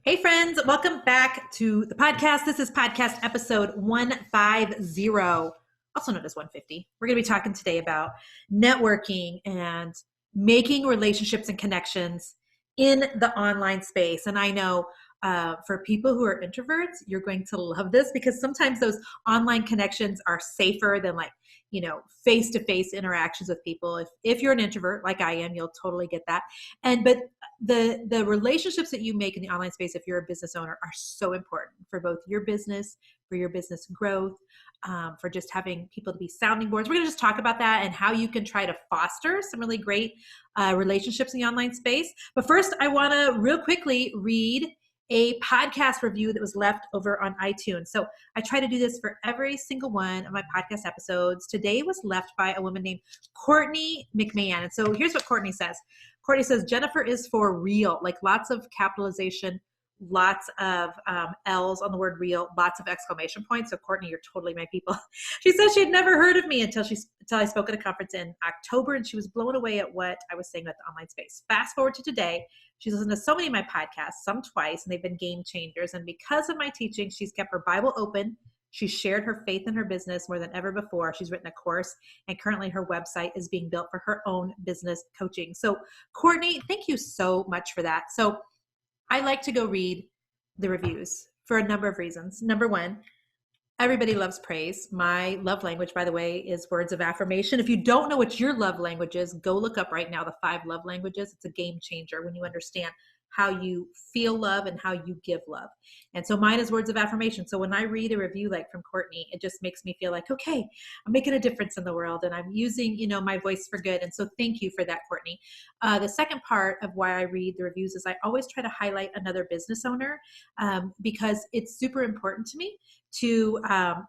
Hey friends, welcome back to the podcast. This is podcast episode 150, also known as 150. We're going to be talking today about networking and making relationships and connections in the online space. And I know for people who are introverts, you're going to love this because sometimes those online connections are safer than face-to-face interactions with people. If you're an introvert like I am, you'll totally get that. But the relationships that you make in the online space, if you're a business owner, are so important for both your business, for your business growth, for just having people to be sounding boards. We're going to just talk about that and how you can try to foster some really great relationships in the online space. But first, I want to real quickly read a podcast review that was left over on iTunes. So I try to do this for every single one of my podcast episodes. Today was left by a woman named Courtney McMahon. And so here's what Courtney says. Courtney says, Jennifer is for real, like lots of capitalization, lots of L's on the word real, lots of exclamation points. So Courtney, you're totally my people. She says she had never heard of me until I spoke at a conference in October, and she was blown away at what I was saying about the online space. Fast forward to today, she's listened to so many of my podcasts, some twice, and they've been game changers. And because of my teaching, she's kept her Bible open. She's shared her faith in her business more than ever before. She's written a course, and currently her website is being built for her own business coaching. So Courtney, thank you so much for that. So I like to go read the reviews for a number of reasons. Number one, everybody loves praise. My love language, by the way, is words of affirmation. If you don't know what your love language is, go look up right now the 5 love languages. It's a game changer when you understand how you feel love and how you give love. And so mine is words of affirmation. So when I read a review like from Courtney, it just makes me feel like, okay, I'm making a difference in the world and I'm using, my voice for good. And so thank you for that, Courtney. The second part of why I read the reviews is I always try to highlight another business owner because it's super important to me to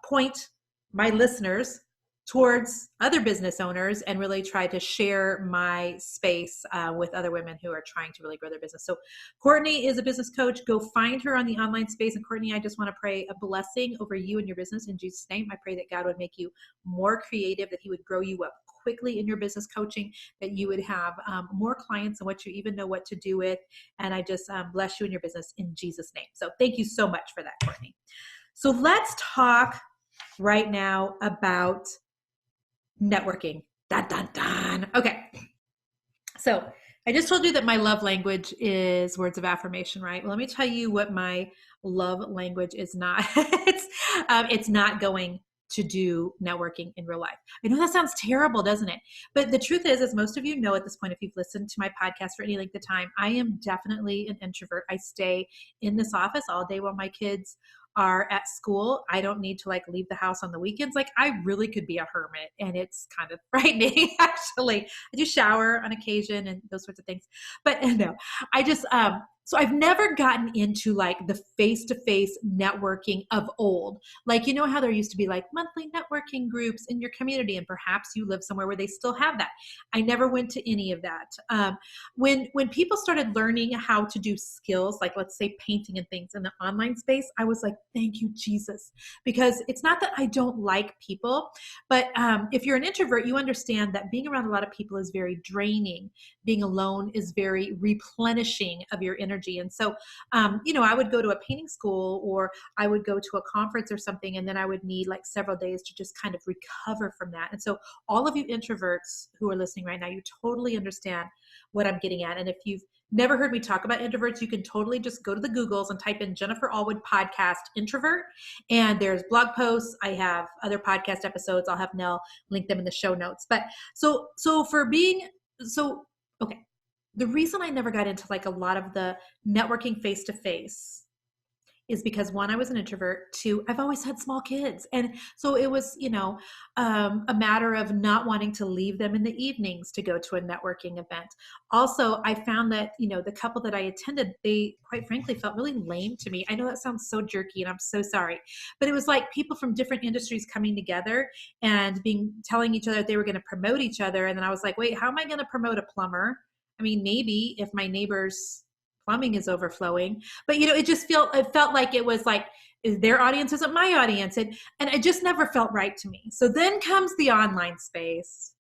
point my listeners towards other business owners and really try to share my space with other women who are trying to really grow their business. So Courtney is a business coach. Go find her on the online space. And Courtney, I just want to pray a blessing over you and your business in Jesus' name. I pray that God would make you more creative, that he would grow you up quickly in your business coaching, that you would have more clients than what you even know what to do with. And I just bless you in your business in Jesus' name. So thank you so much for that, Courtney. So let's talk right now about networking. Dun, dun, dun. Okay. So I just told you that my love language is words of affirmation, right? Well, let me tell you what my love language is not. It's not going to do networking in real life. I know that sounds terrible, doesn't it? But the truth is, as most of you know at this point, if you've listened to my podcast for any length of time, I am definitely an introvert. I stay in this office all day while my kids are at school. I don't need to leave the house on the weekends. I really could be a hermit, and it's kind of frightening actually. I do shower on occasion and those sorts of things, but no, I just, so I've never gotten into the face-to-face networking of old. How there used to be monthly networking groups in your community, and perhaps you live somewhere where they still have that. I never went to any of that. When people started learning how to do skills, let's say painting and things in the online space, I was like, thank you, Jesus. Because it's not that I don't like people, but if you're an introvert, you understand that being around a lot of people is very draining. Being alone is very replenishing of your energy. And so, I would go to a painting school, or I would go to a conference or something, and then I would need several days to just kind of recover from that. And so all of you introverts who are listening right now, you totally understand what I'm getting at. And if you've never heard me talk about introverts, you can totally just go to the Googles and type in Jennifer Allwood podcast introvert. And there's blog posts. I have other podcast episodes. I'll have Nell link them in the show notes. But okay. The reason I never got into a lot of the networking face-to-face is because 1, I was an introvert. 2, I've always had small kids. And so it was, a matter of not wanting to leave them in the evenings to go to a networking event. Also, I found that, the couple that I attended, they quite frankly felt really lame to me. I know that sounds so jerky and I'm so sorry, but it was people from different industries coming together and telling each other that they were going to promote each other. And then I was like, wait, how am I going to promote a plumber? I mean, maybe if my neighbor's plumbing is overflowing, but it felt like it was their audience isn't my audience. And it just never felt right to me. So then comes the online space.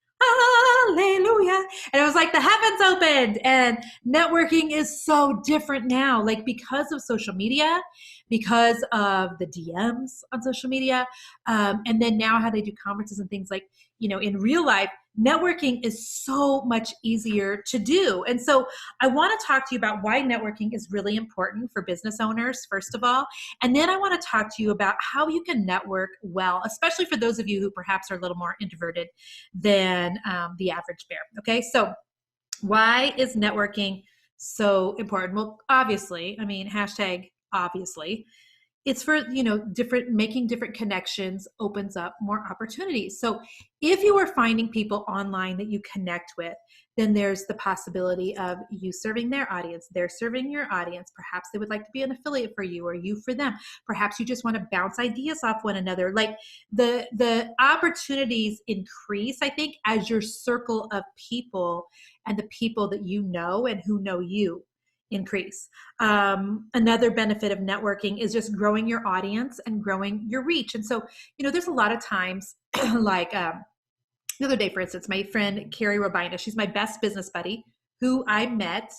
hallelujah. And it was like the heavens opened, and networking is so different now, like because of social media, because of the DMs on social media. And then now how they do conferences and things like, in real life, networking is so much easier to do. And so I want to talk to you about why networking is really important for business owners, first of all. And then I want to talk to you about how you can network well, especially for those of you who perhaps are a little more introverted than the average bear. Okay, so why is networking so important? Well, obviously, hashtag obviously, it's for, making different connections opens up more opportunities. So if you are finding people online that you connect with, then there's the possibility of you serving their audience, they're serving your audience. Perhaps they would like to be an affiliate for you, or you for them. Perhaps you just want to bounce ideas off one another. Like the opportunities increase, I think, as your circle of people and the people that you know and who know you increase. Another benefit of networking is just growing your audience and growing your reach. And so, there's a lot of times like the other day, for instance, my friend Carrie Robina, she's my best business buddy, who I met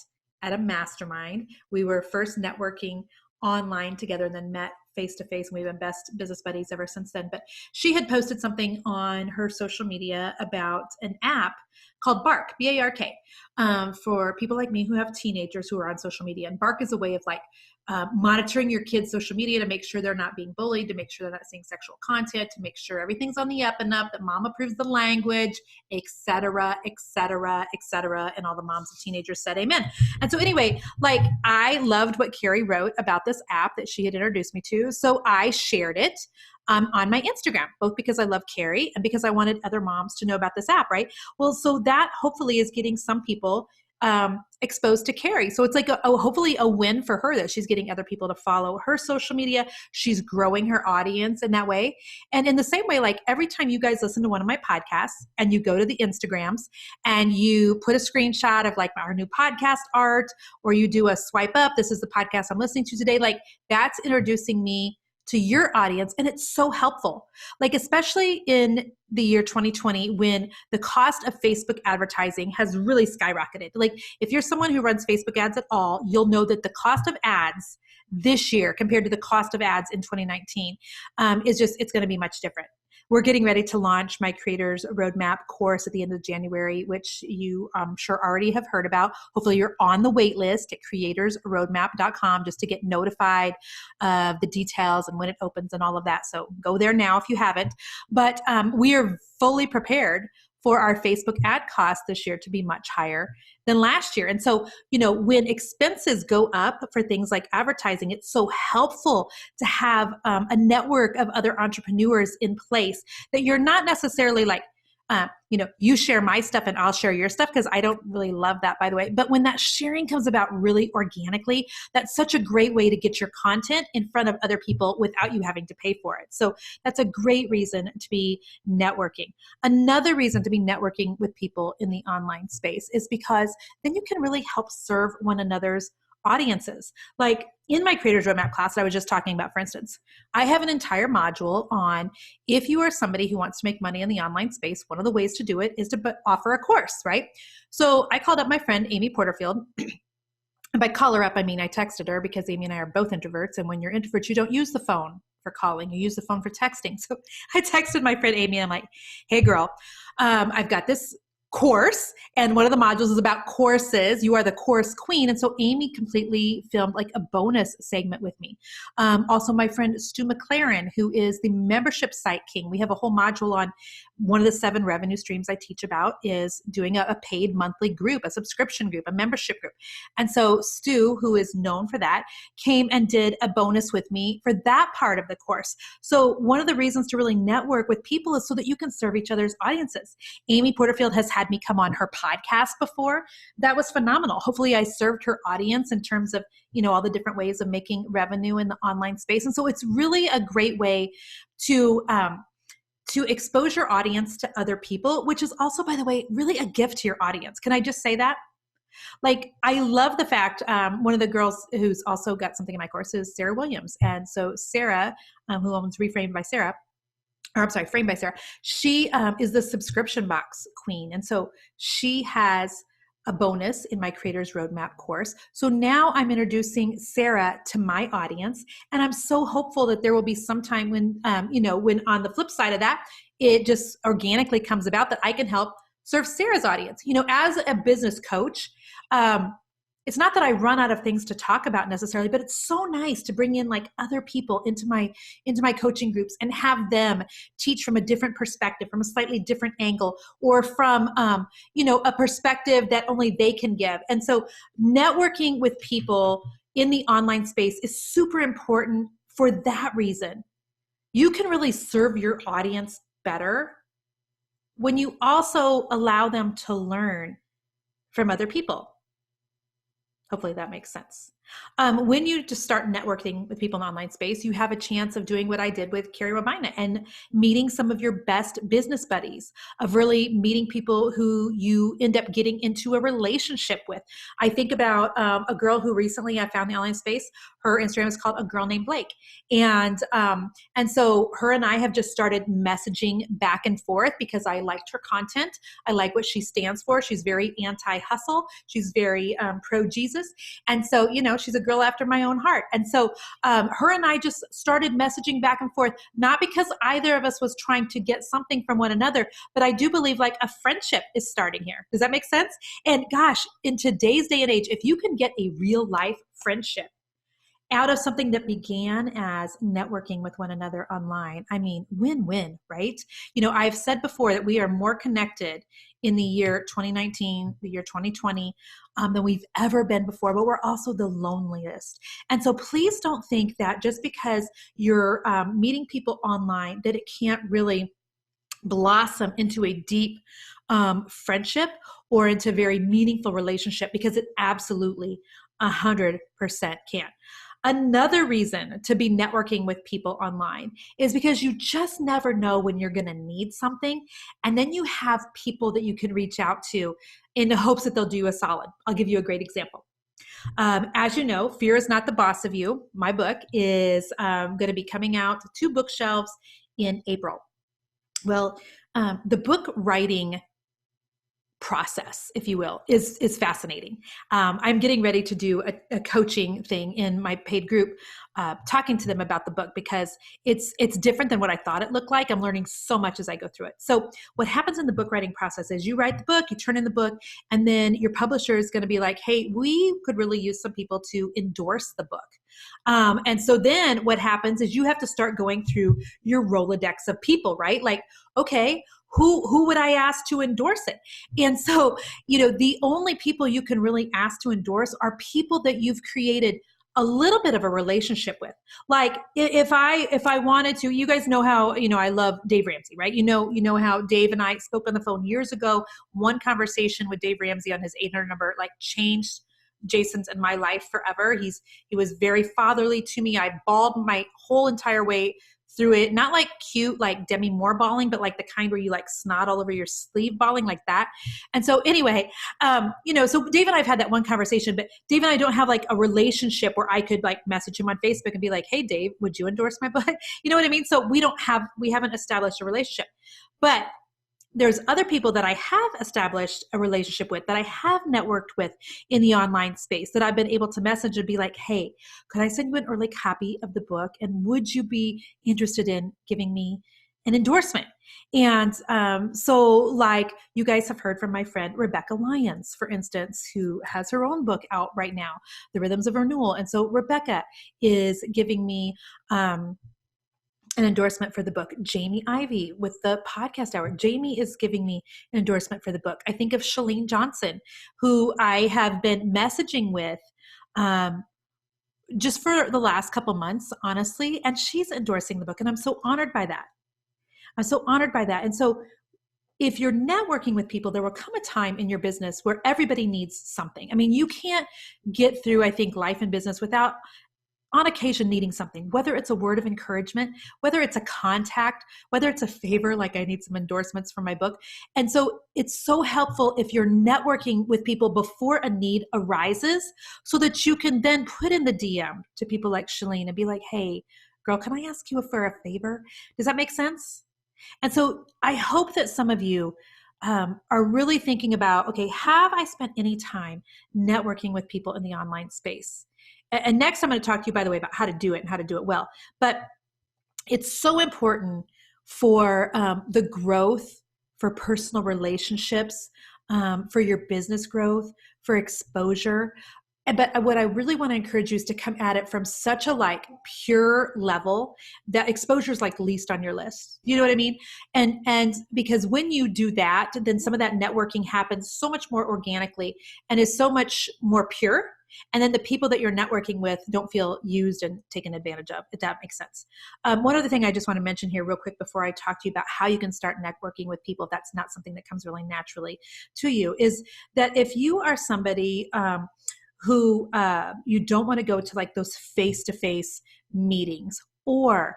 at a mastermind. We were first networking online together and then met face to face, and we've been best business buddies ever since then. But she had posted something on her social media about an app called Bark, B-A-R-K, for people like me who have teenagers who are on social media. And Bark is a way of monitoring your kids' social media to make sure they're not being bullied, to make sure they're not seeing sexual content, to make sure everything's on the up and up, that mom approves the language, et cetera, et cetera, et cetera. And all the moms of teenagers said amen. And so anyway, I loved what Carrie wrote about this app that she had introduced me to. So I shared it on my Instagram, both because I love Carrie and because I wanted other moms to know about this app, right? Well, so that hopefully is getting some people exposed to Carrie. So it's like hopefully a win for her that she's getting other people to follow her social media. She's growing her audience in that way. And in the same way, like every time you guys listen to one of my podcasts and you go to the Instagrams and you put a screenshot of like our new podcast art, or you do a swipe up, this is the podcast I'm listening to today, like that's introducing me to your audience. And it's so helpful, like especially in the year 2020, when the cost of Facebook advertising has really skyrocketed. Like if you're someone who runs Facebook ads at all, you'll know that the cost of ads this year compared to the cost of ads in 2019 it's going to be much different. We're getting ready to launch my Creators Roadmap course at the end of January, which you I'm sure already have heard about. Hopefully you're on the wait list at creatorsroadmap.com just to get notified of the details and when it opens and all of that. So go there now if you haven't. But we are fully prepared for our Facebook ad costs this year to be much higher than last year. And so, when expenses go up for things like advertising, it's so helpful to have a network of other entrepreneurs in place that you're not necessarily like, you share my stuff and I'll share your stuff, because I don't really love that, by the way. But when that sharing comes about really organically, that's such a great way to get your content in front of other people without you having to pay for it. So that's a great reason to be networking. Another reason to be networking with people in the online space is because then you can really help serve one another's audiences. Like in my Creators Roadmap class that I was just talking about, for instance, I have an entire module on if you are somebody who wants to make money in the online space, one of the ways to do it is to offer a course, right? So I called up my friend, Amy Porterfield. And by call her up, I mean I texted her, because Amy and I are both introverts. And when you're introverts, you don't use the phone for calling, you use the phone for texting. So I texted my friend Amy, and I'm like, hey girl, I've got this course, and one of the modules is about courses. You are the course queen. And so Amy completely filmed like a bonus segment with me. Also my friend Stu McLaren, who is the membership site king. We have a whole module on one of the 7 revenue streams I teach about is doing a paid monthly group, a subscription group, a membership group. And so Stu, who is known for that, came and did a bonus with me for that part of the course. So one of the reasons to really network with people is so that you can serve each other's audiences. Amy Porterfield has had me come on her podcast before. That was phenomenal. Hopefully I served her audience in terms of, all the different ways of making revenue in the online space. And so it's really a great way to expose your audience to other people, which is also, by the way, really a gift to your audience. Can I just say that? Like, I love the fact, one of the girls who's also got something in my course is Sarah Williams. And so Sarah, who owns Reframed by Sarah, or I'm sorry, Framed by Sarah. She is the subscription box queen. And so she has a bonus in my Creators Roadmap course. So now I'm introducing Sarah to my audience. And I'm so hopeful that there will be some time when, when on the flip side of that, it just organically comes about that I can help serve Sarah's audience. As a business coach, it's not that I run out of things to talk about necessarily, but it's so nice to bring in like other people into my coaching groups and have them teach from a different perspective, from a slightly different angle, or from a perspective that only they can give. And so networking with people in the online space is super important for that reason. You can really serve your audience better when you also allow them to learn from other people. Hopefully that makes sense. When you just start networking with people in the online space, you have a chance of doing what I did with Carrie Robina and meeting some of your best business buddies, of really meeting people who you end up getting into a relationship with. I think about a girl who recently I found in the online space. Her Instagram is called A Girl Named Blake. And so her and I have just started messaging back and forth because I liked her content. I like what she stands for. She's very anti-hustle. She's very pro-Jesus. And so, she's a girl after my own heart. And so her and I just started messaging back and forth, not because either of us was trying to get something from one another, but I do believe like a friendship is starting here. Does that make sense? And gosh, in today's day and age, if you can get a real life friendship out of something that began as networking with one another online, I mean, win-win, right? I've said before that we are more connected in the year 2019, the year 2020, than we've ever been before, but we're also the loneliest. And so please don't think that just because you're meeting people online, that it can't really blossom into a deep friendship or into a very meaningful relationship, because it absolutely 100% can. Another reason to be networking with people online is because you just never know when you're going to need something. And then you have people that you can reach out to in the hopes that they'll do you a solid. I'll give you a great example. As you know, Fear is Not the Boss of You. My book is going to be coming out to bookshelves in April. Well, the book writing process, if you will, is fascinating. I'm getting ready to do a coaching thing in my paid group, talking to them about the book because it's different than what I thought it looked like. I'm learning so much as I go through it. So what happens in the book writing process is you write the book, you turn in the book, and then your publisher is going to be like, hey, we could really use some people to endorse the book. And so then what happens is you have to start going through your Rolodex of people, right? Like, okay, who would I ask to endorse it? And so, the only people you can really ask to endorse are people that you've created a little bit of a relationship with. Like if I wanted to, you guys know how, I love Dave Ramsey, right? You know how Dave and I spoke on the phone years ago. One conversation with Dave Ramsey on his 800 number, like changed Jason's and my life forever. He was very fatherly to me. I bawled my whole entire way through it, not like cute, like Demi Moore bawling, but like the kind where you like snot all over your sleeve bawling like that. And so anyway, so Dave and I have had that one conversation, but Dave and I don't have like a relationship where I could like message him on Facebook and be like, hey Dave, would you endorse my book? You know what I mean? So we haven't established a relationship, but there's other people that I have established a relationship with, that I have networked with in the online space, that I've been able to message and be like, hey, could I send you an early copy of the book? And would you be interested in giving me an endorsement? And so like you guys have heard from my friend, Rebecca Lyons, for instance, who has her own book out right now, The Rhythms of Renewal. And so Rebecca is giving me an endorsement for the book. Jamie Ivey with the podcast hour. Jamie is giving me an endorsement for the book. I think of Shalene Johnson, who I have been messaging with just for the last couple months, honestly, and she's endorsing the book. And I'm so honored by that. And so if you're networking with people, there will come a time in your business where everybody needs something. I mean, you can't get through, I think, life and business without on occasion needing something, whether it's a word of encouragement, whether it's a contact, whether it's a favor, like I need some endorsements for my book. And so it's so helpful if you're networking with people before a need arises, so that you can then put in the DM to people like Shalene and be like, hey, girl, can I ask you for a favor? Does that make sense? And so I hope that some of you are really thinking about, okay, have I spent any time networking with people in the online space? And next, I'm going to talk to you, by the way, about how to do it and how to do it well. But it's so important for the growth, for personal relationships, for your business growth, for exposure. But what I really want to encourage you is to come at it from such a like pure level that exposure is like least on your list. You know what I mean? And because when you do that, then some of that networking happens so much more organically and is so much more pure. And then the people that you're networking with don't feel used and taken advantage of, if that makes sense. One other thing I just want to mention here real quick before I talk to you about how you can start networking with people, if that's not something that comes really naturally to you, is that if you are somebody who you don't want to go to like those face-to-face meetings, or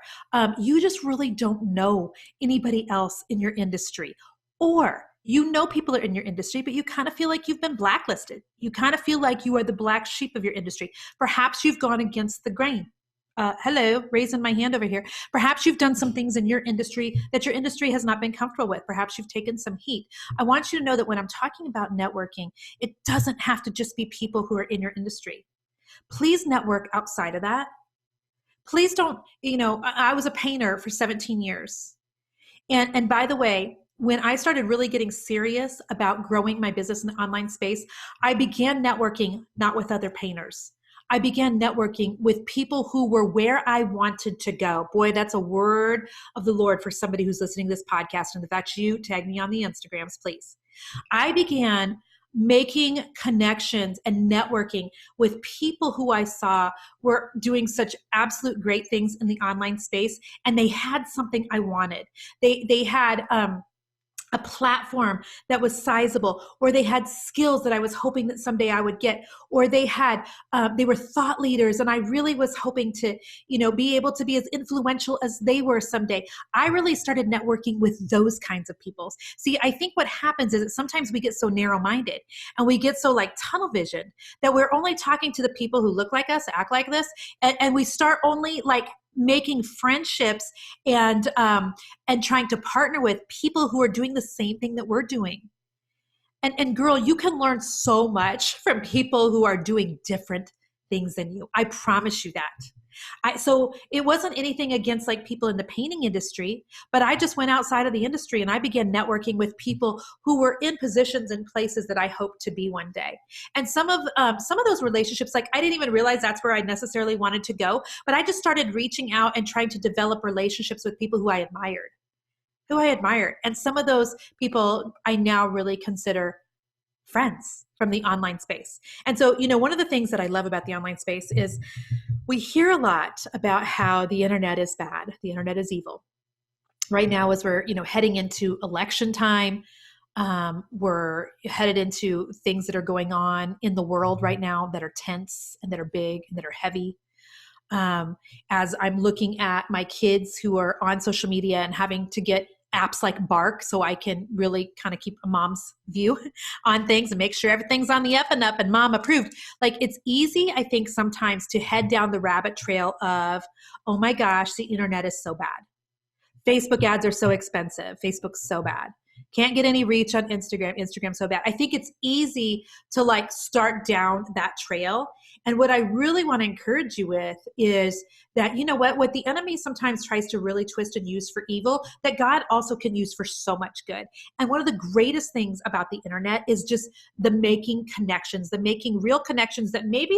you just really don't know anybody else in your industry, or you know people are in your industry, but you kind of feel like you've been blacklisted. You kind of feel like you are the black sheep of your industry. Perhaps you've gone against the grain. Hello, raising my hand over here. Perhaps you've done some things in your industry that your industry has not been comfortable with. Perhaps you've taken some heat. I want you to know that when I'm talking about networking, it doesn't have to just be people who are in your industry. Please network outside of that. Please don't, I was a painter for 17 years. And by the way, when I started really getting serious about growing my business in the online space, I began networking not with other painters. I began networking with people who were where I wanted to go. Boy, that's a word of the Lord for somebody who's listening to this podcast. And if that's you, tag me on the Instagrams, please. I began making connections and networking with people who I saw were doing such absolute great things in the online space, and they had something I wanted. They had a platform that was sizable, or they had skills that I was hoping that someday I would get, or they were thought leaders, and I really was hoping to, be able to be as influential as they were someday. I really started networking with those kinds of people. See, I think what happens is that sometimes we get so narrow-minded and we get so like tunnel vision that we're only talking to the people who look like us, act like this, and we start only like making friendships and trying to partner with people who are doing the same thing that we're doing. And girl, you can learn so much from people who are doing different things than you. I promise you that. So it wasn't anything against like people in the painting industry, but I just went outside of the industry and I began networking with people who were in positions and places that I hoped to be one day. And some of those relationships, like I didn't even realize that's where I necessarily wanted to go, but I just started reaching out and trying to develop relationships with people who I admired. And some of those people I now really consider friends from the online space. And so, one of the things that I love about the online space is we hear a lot about how the internet is bad. The internet is evil. Right now, as we're, heading into election time, we're headed into things that are going on in the world right now that are tense and that are big and that are heavy. As I'm looking at my kids who are on social media and having to get apps like Bark so I can really kind of keep a mom's view on things and make sure everything's on the up and up and mom approved. Like it's easy, I think, sometimes to head down the rabbit trail of, oh my gosh, the internet is so bad. Facebook ads are so expensive. Facebook's so bad. Can't get any reach on Instagram. Instagram's so bad. I think it's easy to like start down that trail. And what I really want to encourage you with is that, what the enemy sometimes tries to really twist and use for evil, that God also can use for so much good. And one of the greatest things about the internet is just the making connections, the making real connections that maybe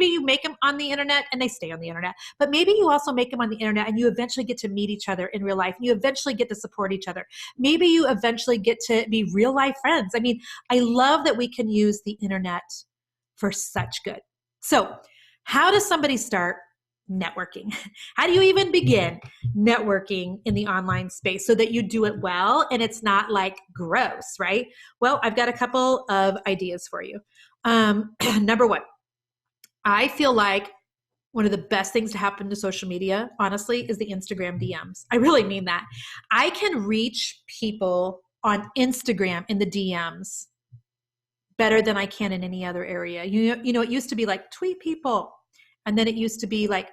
you make them on the internet and they stay on the internet, but maybe you also make them on the internet and you eventually get to meet each other in real life. And you eventually get to support each other. Maybe you eventually get to be real life friends. I mean, I love that we can use the internet for such good. So how does somebody start networking? How do you even begin networking in the online space so that you do it well and it's not like gross, right? Well, I've got a couple of ideas for you. Number one, I feel like one of the best things to happen to social media, honestly, is the Instagram DMs. I really mean that. I can reach people on Instagram in the DMs better than I can in any other area. It used to be like tweet people. And then it used to be like,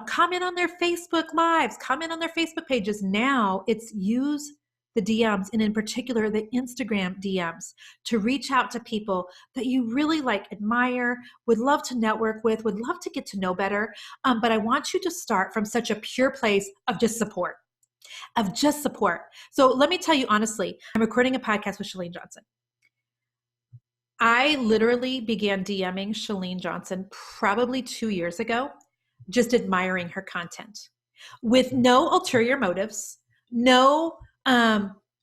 comment on their Facebook lives, comment on their Facebook pages. Now it's use the DMs, and in particular the Instagram DMs, to reach out to people that you really like, admire, would love to network with, would love to get to know better. But I want you to start from such a pure place of just support, of just support. So let me tell you honestly, I'm recording a podcast with Chalene Johnson. I literally began DMing Chalene Johnson probably 2 years ago, just admiring her content with no ulterior motives, no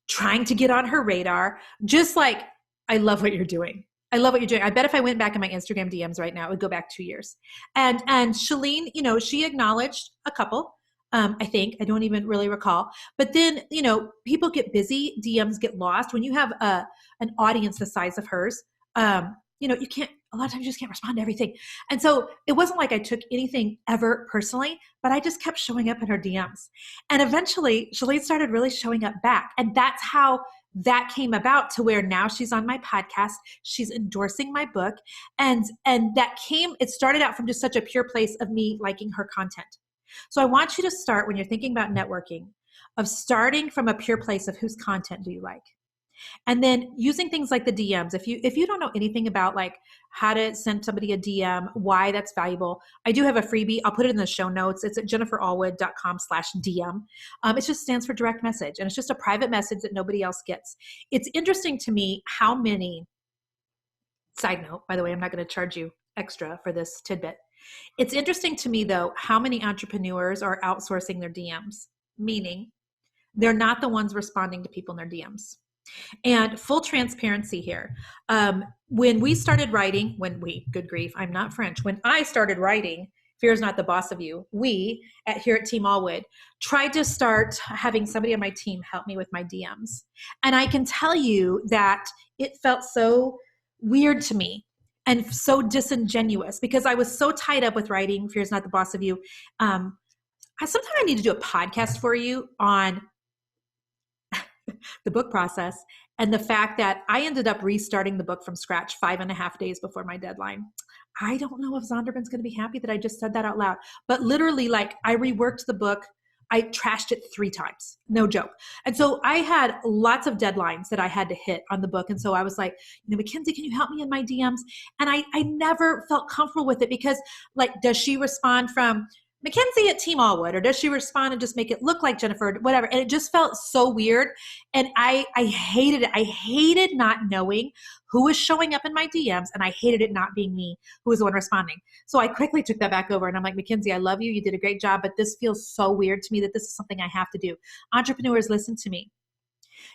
trying to get on her radar, just like, I love what you're doing. I love what you're doing. I bet if I went back in my Instagram DMs right now, it would go back 2 years. And Chalene, she acknowledged a couple. I think, I don't even really recall. But then, people get busy, DMs get lost. When you have an audience the size of hers, you can't, a lot of times you just can't respond to everything. And so it wasn't like I took anything ever personally, but I just kept showing up in her DMs. And eventually Shalene started really showing up back. And that's how that came about, to where now she's on my podcast, she's endorsing my book. And it started out from just such a pure place of me liking her content. So I want you to start, when you're thinking about networking, of starting from a pure place of whose content do you like? And then using things like the DMs. If you don't know anything about like how to send somebody a DM, why that's valuable, I do have a freebie. I'll put it in the show notes. It's at jenniferallwood.com/DM. It just stands for direct message, and it's just a private message that nobody else gets. It's interesting to me how many, side note, by the way, I'm not going to charge you extra for this tidbit. It's interesting to me though, how many entrepreneurs are outsourcing their DMs, meaning they're not the ones responding to people in their DMs. And full transparency here. When we started writing, good grief, I'm not French. When I started writing, Fear is Not the Boss of You, we here at Team Allwood tried to start having somebody on my team help me with my DMs. And I can tell you that it felt so weird to me and so disingenuous, because I was so tied up with writing Fear is Not the Boss of You. Sometimes I need to do a podcast for you on the book process, and the fact that I ended up restarting the book from scratch 5.5 days before my deadline. I don't know if Zondervan's going to be happy that I just said that out loud, but literally, like, I reworked the book. I trashed it 3 times, no joke. And so I had lots of deadlines that I had to hit on the book. And so I was like, Mackenzie, can you help me in my DMs? And I never felt comfortable with it, because like, does she respond from Mackenzie at Team Allwood, or does she respond and just make it look like Jennifer, whatever? And it just felt so weird. And I hated it. I hated not knowing who was showing up in my DMs, and I hated it not being me who was the one responding. So I quickly took that back over, and I'm like, Mackenzie, I love you. You did a great job, but this feels so weird to me that this is something I have to do. Entrepreneurs, listen to me.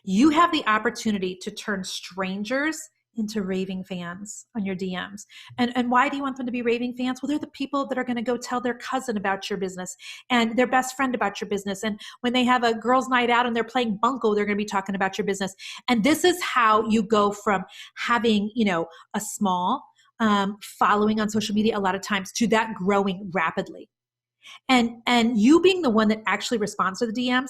You have the opportunity to turn strangers into raving fans on your DMs. And why do you want them to be raving fans? Well, they're the people that are going to go tell their cousin about your business and their best friend about your business. And when they have a girls' night out and they're playing bunco, they're going to be talking about your business. And this is how you go from having, a small following on social media a lot of times, to that growing rapidly. And you being the one that actually responds to the DMs,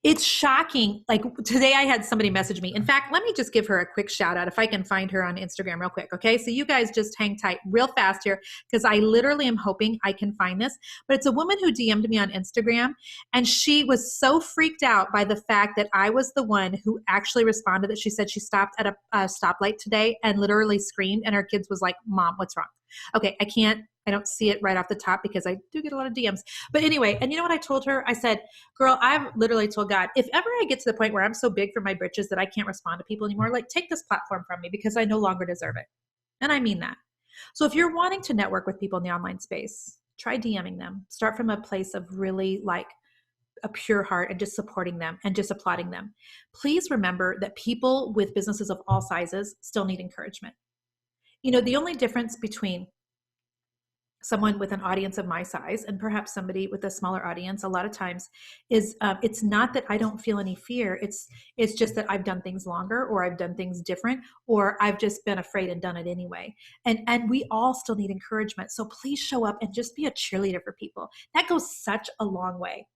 it's shocking. Like today I had somebody message me. In fact, let me just give her a quick shout out if I can find her on Instagram real quick. Okay. So you guys just hang tight real fast here, because I literally am hoping I can find this. But it's a woman who DM'd me on Instagram, and she was so freaked out by the fact that I was the one who actually responded, that she said she stopped at a stoplight today and literally screamed, and her kids was like, Mom, what's wrong? Okay. I don't see it right off the top because I do get a lot of DMs. But anyway, and you know what I told her? I said, girl, I've literally told God, if ever I get to the point where I'm so big for my britches that I can't respond to people anymore, like, take this platform from me, because I no longer deserve it. And I mean that. So if you're wanting to network with people in the online space, try DMing them. Start from a place of really like a pure heart and just supporting them and just applauding them. Please remember that people with businesses of all sizes still need encouragement. The only difference between someone with an audience of my size and perhaps somebody with a smaller audience a lot of times is it's not that I don't feel any fear. It's just that I've done things longer, or I've done things different, or I've just been afraid and done it anyway. And we all still need encouragement. So please show up and just be a cheerleader for people. That goes such a long way.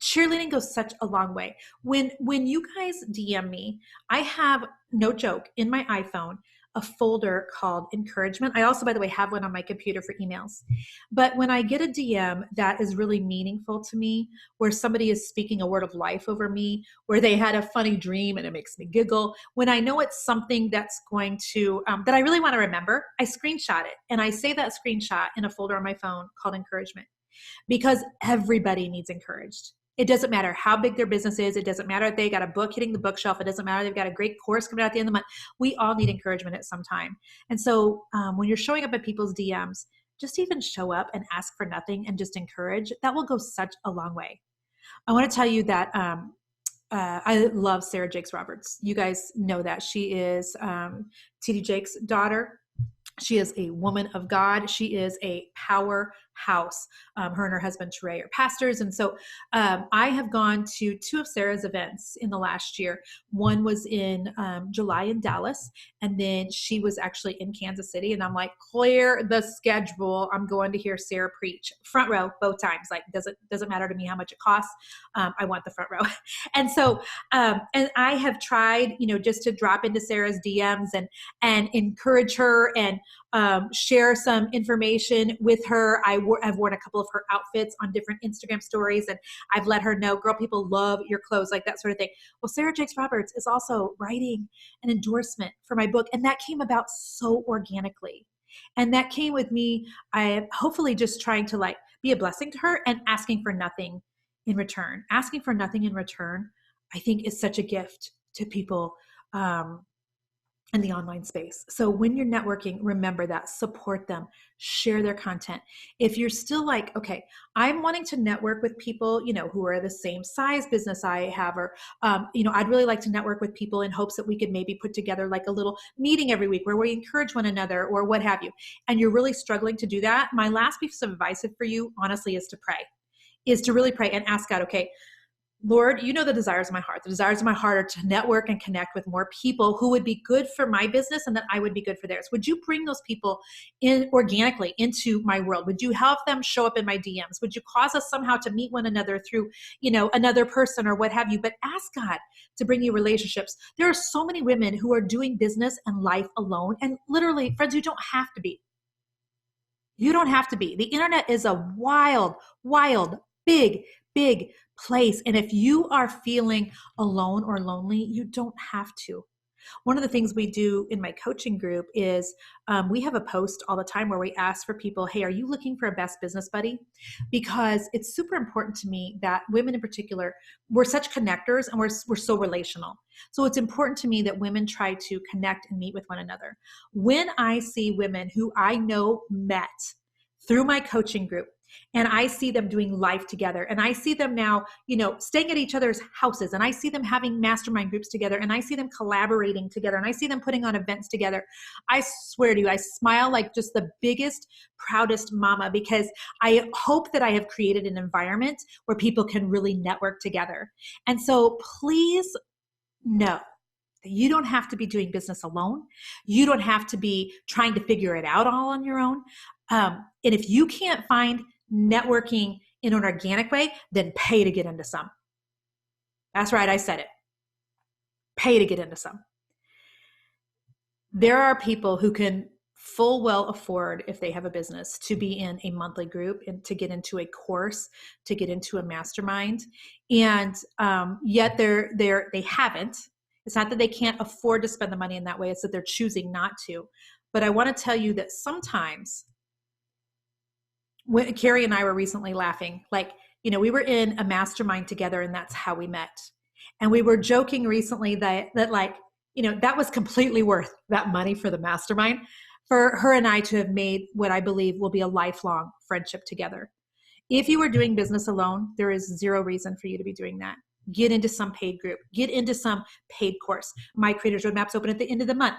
Cheerleading goes such a long way. When you guys DM me, I have, no joke, in my iPhone, a folder called encouragement. I also, by the way, have one on my computer for emails. But when I get a DM that is really meaningful to me, where somebody is speaking a word of life over me, where they had a funny dream and it makes me giggle, when I know it's something that's going to, that I really want to remember, I screenshot it. And I save that screenshot in a folder on my phone called encouragement, because everybody needs encouraged. It doesn't matter how big their business is. It doesn't matter if they got a book hitting the bookshelf. It doesn't matter if they've got a great course coming out at the end of the month. We all need encouragement at some time. And so when you're showing up at people's DMs, just even show up and ask for nothing and just encourage. That will go such a long way. I want to tell you that I love Sarah Jakes Roberts. You guys know that. She is T.D. Jakes' daughter. She is a woman of God. She is a powerhouse. Her and her husband, Teray, are pastors. And so I have gone to 2 of Sarah's events in the last year. One was in July in Dallas, and then she was actually in Kansas City. And I'm like, clear the schedule. I'm going to hear Sarah preach. Front row, both times. Like, doesn't matter to me how much it costs. I want the front row. And so, and I have tried, just to drop into Sarah's DMs and encourage her and share some information with her. I've worn a couple of her outfits on different Instagram stories, and I've let her know, girl, people love your clothes, like that sort of thing. Well, Sarah Jakes Roberts is also writing an endorsement for my book, and that came about so organically. And that came with me, I hopefully just trying to be a blessing to her and asking for nothing in return. Asking for nothing in return, I think, is such a gift to people in the online space. So when you're networking, remember that, support them, share their content. If you're still like, okay, I'm wanting to network with people, who are the same size business I have, or, I'd really like to network with people in hopes that we could maybe put together like a little meeting every week where we encourage one another or what have you. And you're really struggling to do that. My last piece of advice for you, honestly, is to really pray and ask God, okay, Lord, you know the desires of my heart. The desires of my heart are to network and connect with more people who would be good for my business and that I would be good for theirs. Would you bring those people in organically into my world? Would you help them show up in my DMs? Would you cause us somehow to meet one another through, another person or what have you? But ask God to bring you relationships. There are so many women who are doing business and life alone. And literally, friends, you don't have to be. You don't have to be. The internet is a wild, big place. And if you are feeling alone or lonely, you don't have to. One of the things we do in my coaching group is we have a post all the time where we ask for people, hey, are you looking for a best business buddy? Because it's super important to me that women in particular, we're such connectors and we're so relational. So it's important to me that women try to connect and meet with one another. When I see women who I know met through my coaching group, and I see them doing life together, and I see them now, staying at each other's houses, and I see them having mastermind groups together, and I see them collaborating together, and I see them putting on events together. I swear to you, I smile like just the biggest, proudest mama, because I hope that I have created an environment where people can really network together. And so please know that you don't have to be doing business alone. You don't have to be trying to figure it out all on your own. And if you can't find networking in an organic way, then pay to get into some. That's right, I said it. Pay to get into some. There are people who can full well afford, if they have a business, to be in a monthly group and to get into a course, to get into a mastermind. And yet they haven't. It's not that they can't afford to spend the money in that way. It's that they're choosing not to. But I want to tell you that sometimes, when Carrie and I were recently laughing, we were in a mastermind together and that's how we met. And we were joking recently that that was completely worth that money for the mastermind, for her and I to have made what I believe will be a lifelong friendship together. If you are doing business alone, there is zero reason for you to be doing that. Get into some paid group, get into some paid course. My Creators Roadmap's open at the end of the month.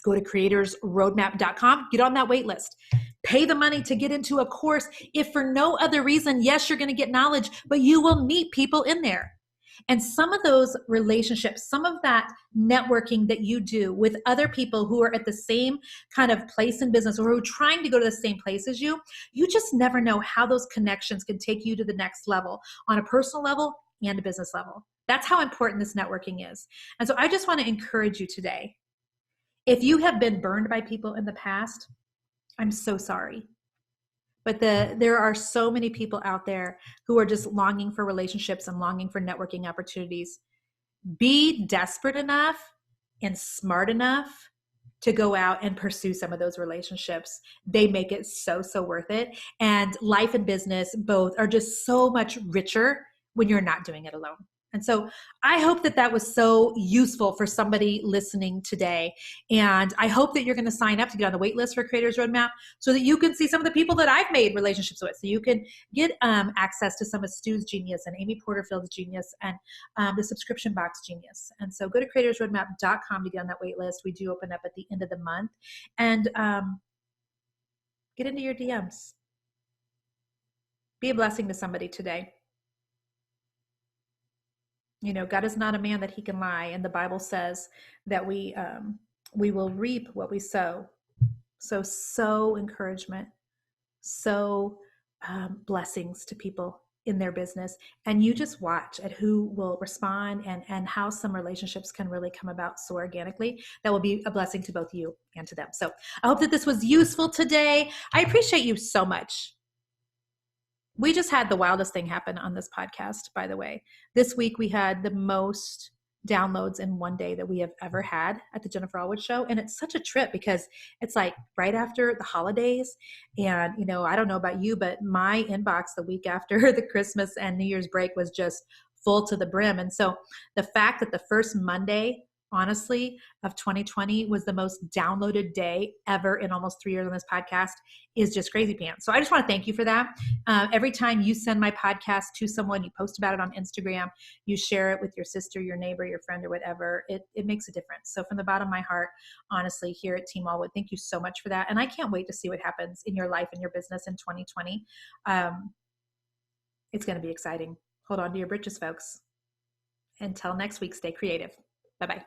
Go to creatorsroadmap.com, get on that wait list. Pay the money to get into a course. If for no other reason, yes, you're going to get knowledge, but you will meet people in there. And some of those relationships, some of that networking that you do with other people who are at the same kind of place in business or who are trying to go to the same place as you just never know how those connections can take you to the next level on a personal level and a business level. That's how important this networking is. And so I just want to encourage you today. If you have been burned by people in the past, I'm so sorry. But there are so many people out there who are just longing for relationships and longing for networking opportunities. Be desperate enough and smart enough to go out and pursue some of those relationships. They make it so, so worth it. And life and business both are just so much richer when you're not doing it alone. And so I hope that that was so useful for somebody listening today. And I hope that you're going to sign up to get on the wait list for Creators Roadmap so that you can see some of the people that I've made relationships with. So you can get access to some of Stu's genius and Amy Porterfield's genius and the subscription box genius. And so go to creatorsroadmap.com to get on that wait list. We do open up at the end of the month. And get into your DMs. Be a blessing to somebody today. You know, God is not a man that he can lie. And the Bible says that we will reap what we sow. So sow encouragement, sow blessings to people in their business. And you just watch at who will respond and how some relationships can really come about so organically that will be a blessing to both you and to them. So I hope that this was useful today. I appreciate you so much. We just had the wildest thing happen on this podcast, by the way. This week we had the most downloads in one day that we have ever had at the Jennifer Allwood Show. And it's such a trip because it's like right after the holidays. And, you know, I don't know about you, but my inbox the week after the Christmas and New Year's break was just full to the brim. And so the fact that the first Monday, honestly, of 2020 was the most downloaded day ever in almost 3 years on this podcast is just crazy pants. So I just want to thank you for that. Every time you send my podcast to someone, you post about it on Instagram, you share it with your sister, your neighbor, your friend, or whatever, it makes a difference. So from the bottom of my heart, honestly, here at Team Allwood, thank you so much for that. And I can't wait to see what happens in your life and your business in 2020. It's going to be exciting. Hold on to your britches, folks. Until next week, stay creative. Bye-bye.